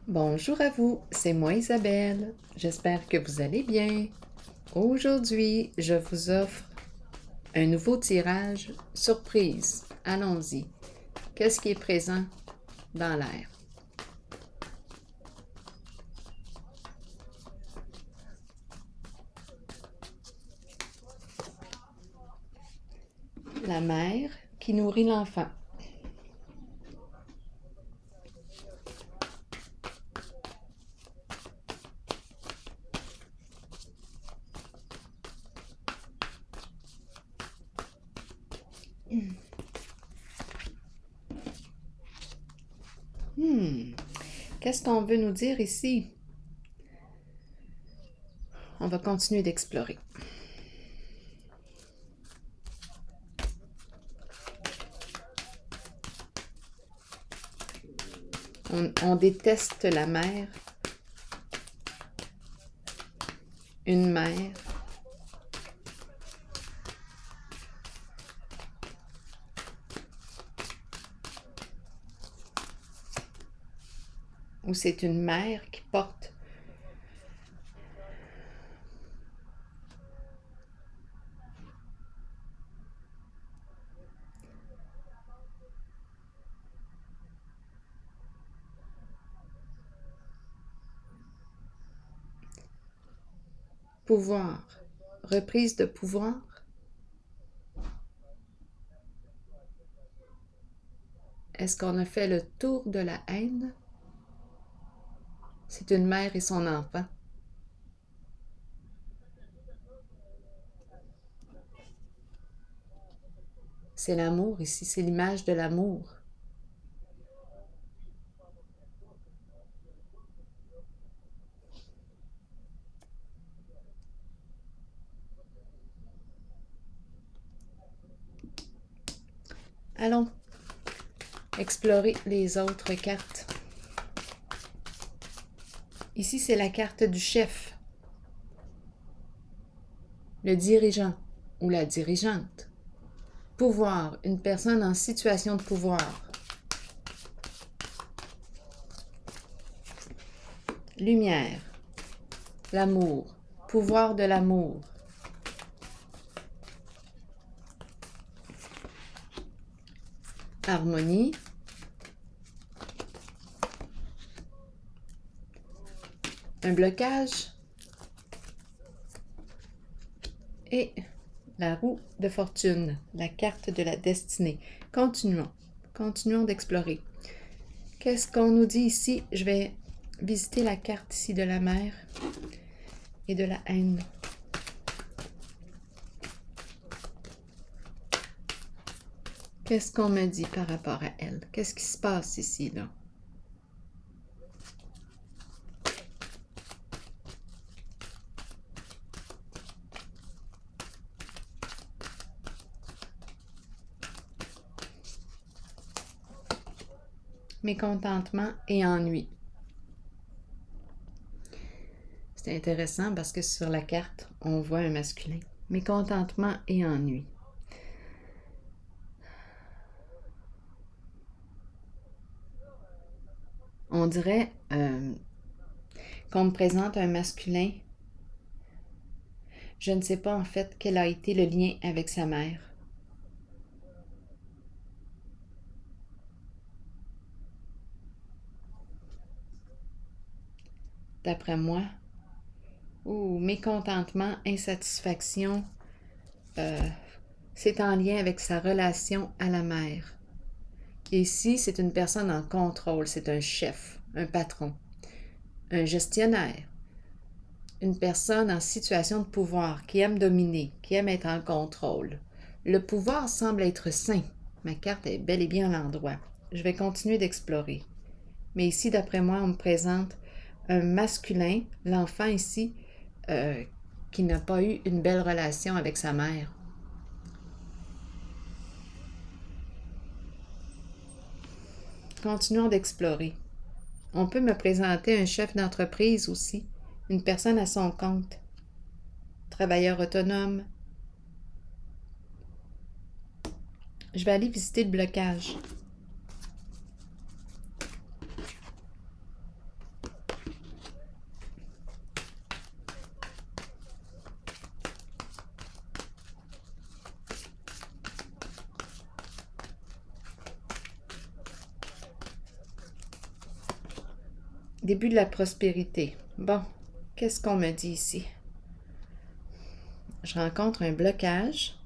Bonjour à vous, c'est moi Isabelle. J'espère que vous allez bien. Aujourd'hui, je vous offre un nouveau tirage surprise. Allons-y. Qu'est-ce qui est présent dans l'air? La mère qui nourrit l'enfant. Qu'est-ce qu'on veut nous dire ici? On va continuer d'explorer. On déteste la mère, une mère, ou c'est une mère qui porte pouvoir, reprise de pouvoir. Est-ce qu'on a fait le tour de la haine? C'est une mère et son enfant. C'est l'amour ici, c'est l'image de l'amour. Allons explorer les autres cartes. Ici, c'est la carte du chef, le dirigeant ou la dirigeante. Pouvoir, une personne en situation de pouvoir. Lumière, l'amour, pouvoir de l'amour. Harmonie, un blocage et la roue de fortune, la carte de la destinée. Continuons d'explorer. Qu'est-ce qu'on nous dit ici? Je vais visiter la carte ici de la mer et de la haine. Qu'est-ce qu'on me dit par rapport à elle? Qu'est-ce qui se passe ici, là? Mécontentement et ennui. C'est intéressant parce que sur la carte, on voit un masculin. Mécontentement et ennui. On dirait qu'on me présente un masculin. Je ne sais pas en fait quel a été le lien avec sa mère. D'après moi, mécontentement, insatisfaction, c'est en lien avec sa relation à la mère. Ici, c'est une personne en contrôle, c'est un chef, un patron, un gestionnaire, une personne en situation de pouvoir, qui aime dominer, qui aime être en contrôle. Le pouvoir semble être sain. Ma carte est bel et bien à l'endroit. Je vais continuer d'explorer. Mais ici, d'après moi, on me présente un masculin, l'enfant ici, qui n'a pas eu une belle relation avec sa mère. Continuons d'explorer. On peut me présenter un chef d'entreprise aussi, une personne à son compte, travailleur autonome. Je vais aller visiter le blocage. Début de la prospérité. Bon, qu'est-ce qu'on me dit ici? Je rencontre un blocage.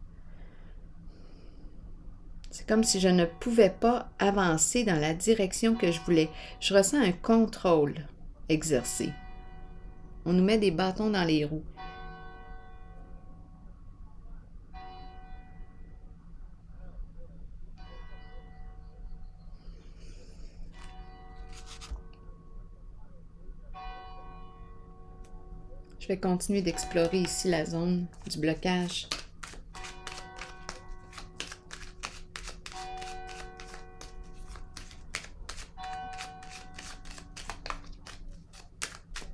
C'est comme si je ne pouvais pas avancer dans la direction que je voulais. Je ressens un contrôle exercé. On nous met des bâtons dans les roues. Je vais continuer d'explorer ici la zone du blocage.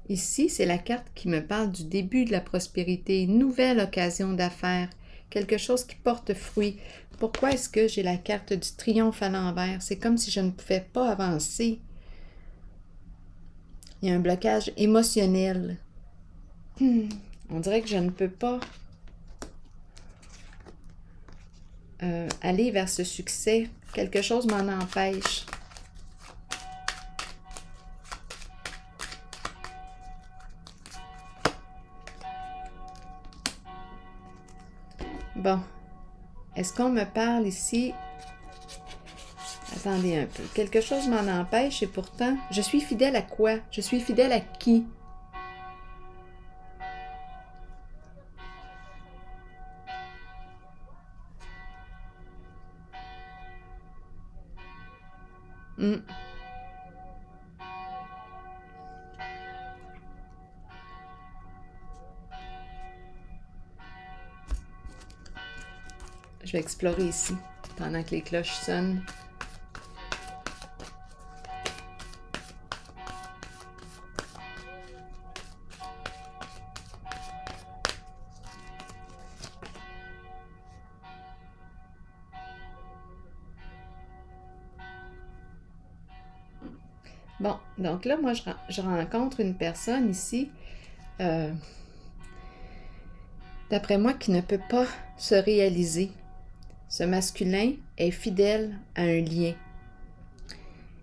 Ici, c'est la carte qui me parle du début de la prospérité, une nouvelle occasion d'affaires, quelque chose qui porte fruit. Pourquoi est-ce que j'ai la carte du triomphe à l'envers? C'est comme si je ne pouvais pas avancer. Il y a un blocage émotionnel. On dirait que je ne peux pas aller vers ce succès. Quelque chose m'en empêche. Bon, est-ce qu'on me parle ici? Attendez un peu. Quelque chose m'en empêche et pourtant, je suis fidèle à quoi? Je suis fidèle à qui? Je vais explorer ici pendant que les cloches sonnent. Bon, donc là, moi, je rencontre une personne ici, d'après moi, qui ne peut pas se réaliser. Ce masculin est fidèle à un lien.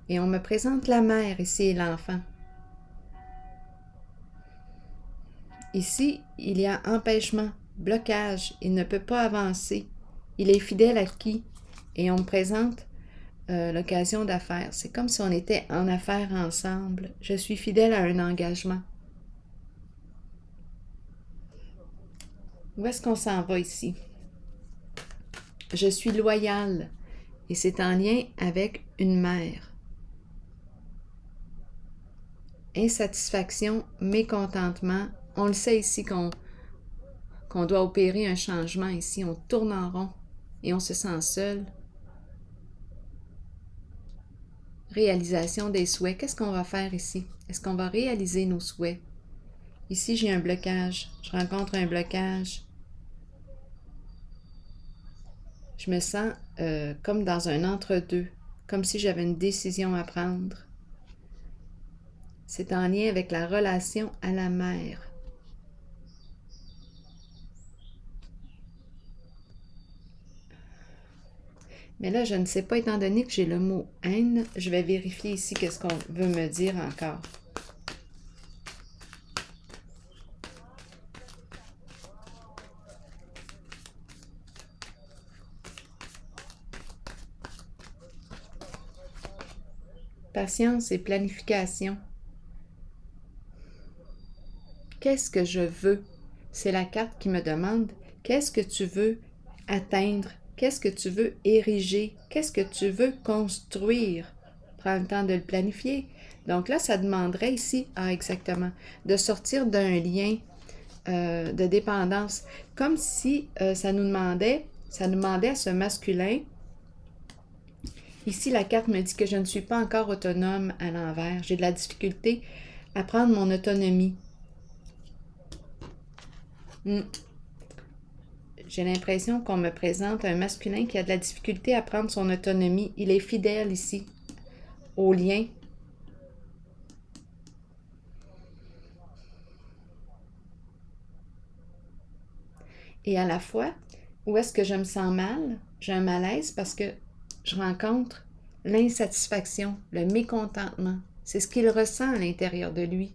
Et on me présente la mère ici et l'enfant. Ici, il y a empêchement, blocage, il ne peut pas avancer. Il est fidèle à qui? Et on me présente l'occasion d'affaires. C'est comme si on était en affaires ensemble. Je suis fidèle à un engagement. Où est-ce qu'on s'en va ici? Je suis loyale et c'est en lien avec une mère. Insatisfaction, mécontentement. On le sait ici qu'on doit opérer un changement ici. On tourne en rond et on se sent seul. Réalisation des souhaits. Qu'est-ce qu'on va faire ici? Est-ce qu'on va réaliser nos souhaits? Ici, j'ai un blocage. Je rencontre un blocage. Je me sens comme dans un entre-deux, comme si j'avais une décision à prendre. C'est en lien avec la relation à la mère. Mais là, je ne sais pas, étant donné que j'ai le mot haine, je vais vérifier ici qu'est-ce qu'on veut me dire encore. Patience et planification. Qu'est-ce que je veux? C'est la carte qui me demande qu'est-ce que tu veux atteindre? Qu'est-ce que tu veux ériger? Qu'est-ce que tu veux construire? Prends le temps de le planifier. Donc là, ça demanderait ici, exactement, de sortir d'un lien de dépendance. Comme si ça nous demandait à ce masculin. Ici, la carte me dit que je ne suis pas encore autonome à l'envers. J'ai de la difficulté à prendre mon autonomie. J'ai l'impression qu'on me présente un masculin qui a de la difficulté à prendre son autonomie. Il est fidèle ici, au lien. Et à la fois, où est-ce que je me sens mal? J'ai un malaise parce que je rencontre l'insatisfaction, le mécontentement. C'est ce qu'il ressent à l'intérieur de lui.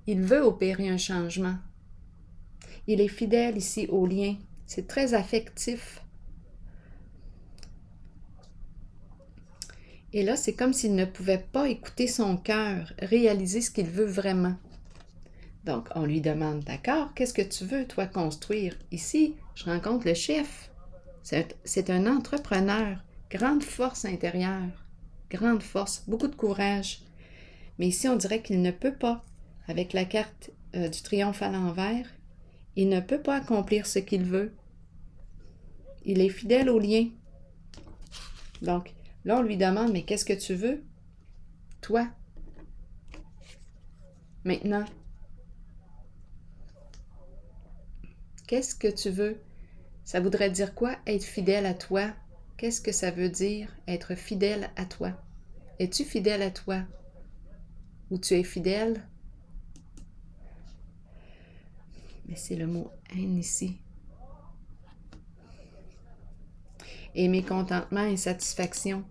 Il veut opérer un changement. Il est fidèle ici au lien. C'est très affectif. Et là, c'est comme s'il ne pouvait pas écouter son cœur, réaliser ce qu'il veut vraiment. Donc, on lui demande, d'accord, qu'est-ce que tu veux, toi, construire? Ici, je rencontre le chef. C'est un entrepreneur, grande force intérieure, grande force, beaucoup de courage. Mais ici, on dirait qu'il ne peut pas, avec la carte du triomphe à l'envers, il ne peut pas accomplir ce qu'il veut. Il est fidèle au lien. Donc, là, on lui demande, mais qu'est-ce que tu veux? Toi. Maintenant. Qu'est-ce que tu veux? Ça voudrait dire quoi, être fidèle à toi? Qu'est-ce que ça veut dire, être fidèle à toi? Es-tu fidèle à toi? Ou tu es fidèle? Mais c'est le mot haine ici. Et mécontentement, insatisfaction.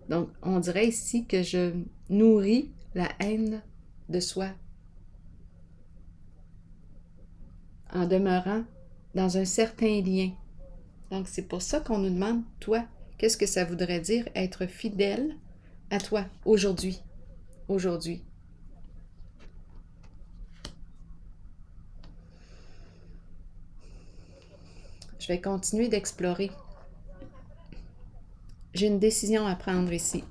Donc, on dirait ici que je nourris la haine de soi en demeurant dans un certain lien. Donc, c'est pour ça qu'on nous demande, toi, qu'est-ce que ça voudrait dire être fidèle à toi aujourd'hui? Aujourd'hui. Je vais continuer d'explorer. J'ai une décision à prendre ici.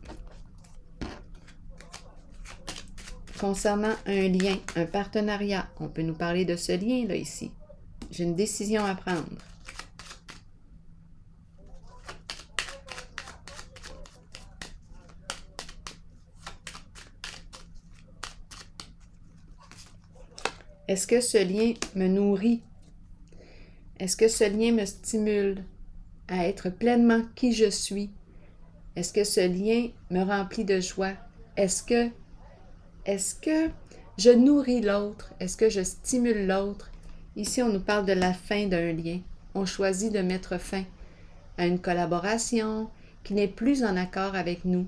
Concernant un lien, un partenariat, on peut nous parler de ce lien-là ici. J'ai une décision à prendre. Est-ce que ce lien me nourrit? Est-ce que ce lien me stimule à être pleinement qui je suis? Est-ce que ce lien me remplit de joie? Est-ce que je nourris l'autre? Est-ce que je stimule l'autre? Ici, on nous parle de la fin d'un lien. On choisit de mettre fin à une collaboration qui n'est plus en accord avec nous.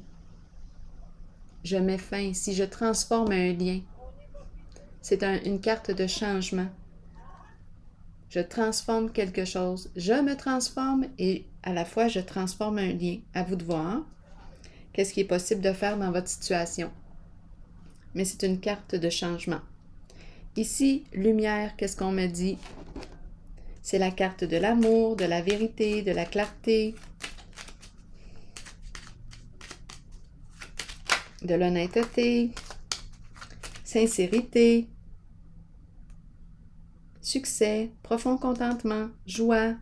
Je mets fin. Si je transforme un lien, c'est une carte de changement. Je transforme quelque chose. Je me transforme et à la fois, je transforme un lien. À vous de voir qu'est-ce qui est possible de faire dans votre situation. Mais c'est une carte de changement. Ici, lumière, qu'est-ce qu'on me dit? C'est la carte de l'amour, de la vérité, de la clarté, de l'honnêteté, sincérité, succès, profond contentement, joie.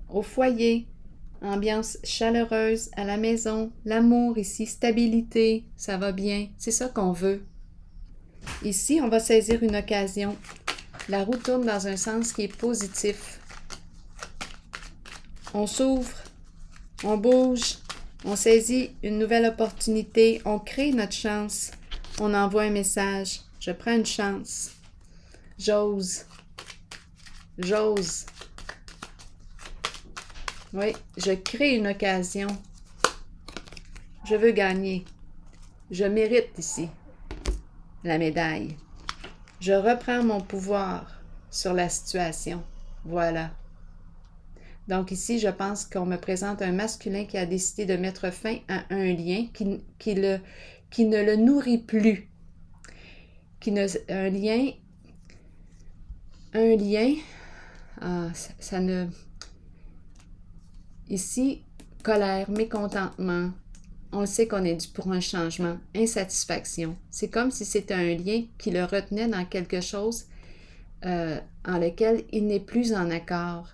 Au foyer, ambiance chaleureuse à la maison, l'amour ici, stabilité, ça va bien, c'est ça qu'on veut. Ici, on va saisir une occasion. La roue tourne dans un sens qui est positif. On s'ouvre, on bouge, on saisit une nouvelle opportunité, on crée notre chance, on envoie un message. Je prends une chance. J'ose. J'ose. Oui, je crée une occasion. Je veux gagner. Je mérite ici la médaille. Je reprends mon pouvoir sur la situation. Voilà. Donc ici, je pense qu'on me présente un masculin qui a décidé de mettre fin à un lien qui ne le nourrit plus. Un lien, ça ne... Ici, colère, mécontentement, on sait qu'on est dû pour un changement, insatisfaction. C'est comme si c'était un lien qui le retenait dans quelque chose en lequel il n'est plus en accord.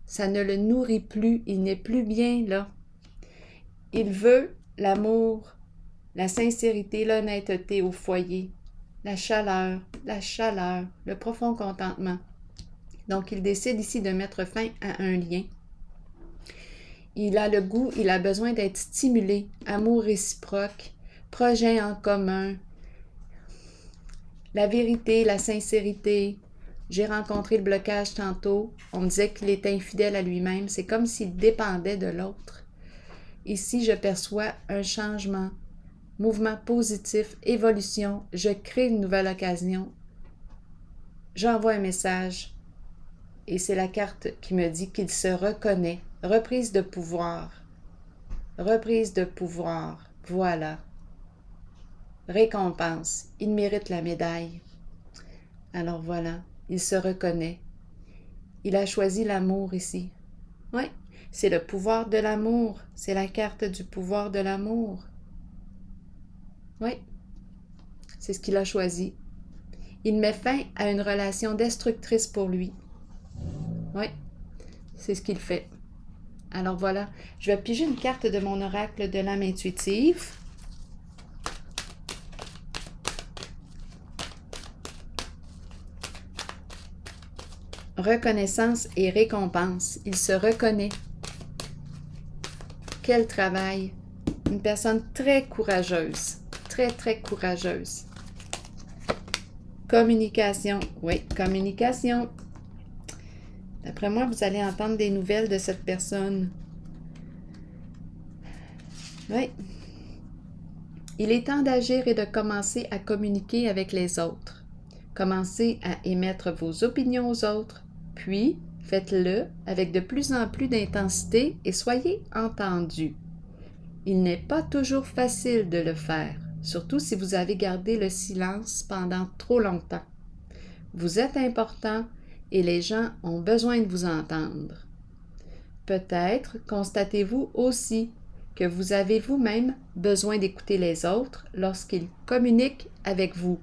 Ça ne le nourrit plus, il n'est plus bien là. Il veut l'amour, la sincérité, l'honnêteté au foyer, la chaleur, le profond contentement. Donc, il décide ici de mettre fin à un lien. Il a le goût, il a besoin d'être stimulé, amour réciproque, projet en commun, la vérité, la sincérité, J'ai rencontré le blocage tantôt. On me disait qu'il était infidèle à lui-même. C'est comme s'il dépendait de l'autre. Ici, je perçois un changement, mouvement positif, évolution. Je crée une nouvelle occasion. J'envoie un message et c'est la carte qui me dit qu'il se reconnaît. Reprise de pouvoir. Reprise de pouvoir. Voilà. Récompense. Il mérite la médaille. Alors voilà, il se reconnaît. Il a choisi l'amour ici. Oui, c'est le pouvoir de l'amour. C'est la carte du pouvoir de l'amour. Oui, c'est ce qu'il a choisi. Il met fin à une relation destructrice pour lui. Oui, c'est ce qu'il fait. Alors voilà, je vais piger une carte de mon oracle de l'âme intuitive. Reconnaissance et récompense. Il se reconnaît. Quel travail! Une personne très courageuse. Très, très courageuse. Communication. Oui, communication. D'après moi, vous allez entendre des nouvelles de cette personne. Oui. Il est temps d'agir et de commencer à communiquer avec les autres. Commencez à émettre vos opinions aux autres, puis faites-le avec de plus en plus d'intensité et soyez entendus. Il n'est pas toujours facile de le faire, surtout si vous avez gardé le silence pendant trop longtemps. Vous êtes important et les gens ont besoin de vous entendre. Peut-être constatez-vous aussi que vous avez vous-même besoin d'écouter les autres lorsqu'ils communiquent avec vous.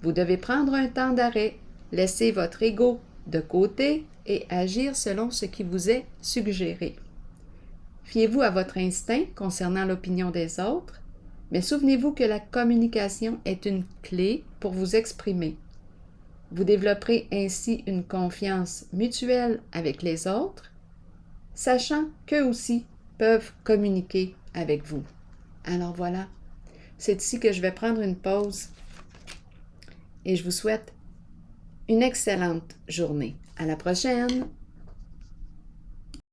Vous devez prendre un temps d'arrêt, laisser votre ego de côté et agir selon ce qui vous est suggéré. Fiez-vous à votre instinct concernant l'opinion des autres, mais souvenez-vous que la communication est une clé pour vous exprimer. Vous développerez ainsi une confiance mutuelle avec les autres, sachant qu'eux aussi peuvent communiquer avec vous. Alors voilà, c'est ici que je vais prendre une pause et je vous souhaite une excellente journée. À la prochaine!